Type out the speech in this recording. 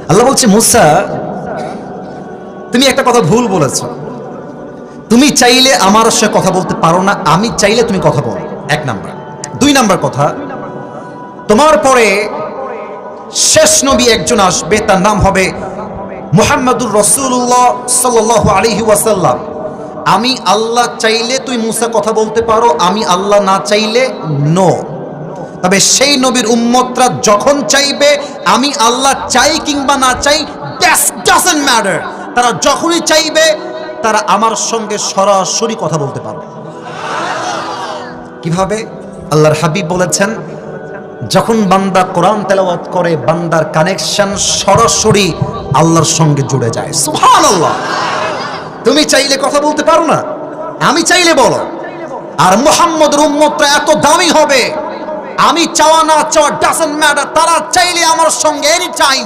আল্লাহ বলছে, মুসা তুমি একটা কথা ভুল বলেছ। তুমি চাইলে আমার সাথে কথা বলতে পারো না, আমি চাইলে তুমি কথা বলো। এক নাম্বার। দুই নাম্বার কথা, তোমার পরে শেষ নবী একজন আসবে, তার নাম হবে মুহাম্মাদুর রাসূলুল্লাহ সাল্লাল্লাহু আলাইহি ওয়াসাল্লাম। আমি আল্লাহ চাইলে তুই মুসা কথা বলতে পারো, আমি আল্লাহ না চাইলে নো। তবে সেই নবীর উম্মতরা যখন চাইবে, আমি আল্লাহ চাই কিংবা না চাই, দ্যাট ডাজন্ট ম্যাটার, তারা যখনই চাইবে তারা আমার সঙ্গে সরাসরি কথা বলতে পারবে। কিভাবে? আল্লাহর হাবিব বলেছেন, যখন বান্দা কোরআন তেলাওয়াত করে, বান্দার কানেকশন সরাসরি আল্লাহর সঙ্গে জুড়ে যায়। সুবহানাল্লাহ। তুমি চাইলে কথা বলতে পারো না, আমি চাইলে বলো। আর মুহাম্মদের উম্মতরা এত দামি হবে, আমি চাওয়া না চাওয়া ডাজন্ট ম্যাটার, তারা চাইলে আমার সঙ্গে এনি টাইম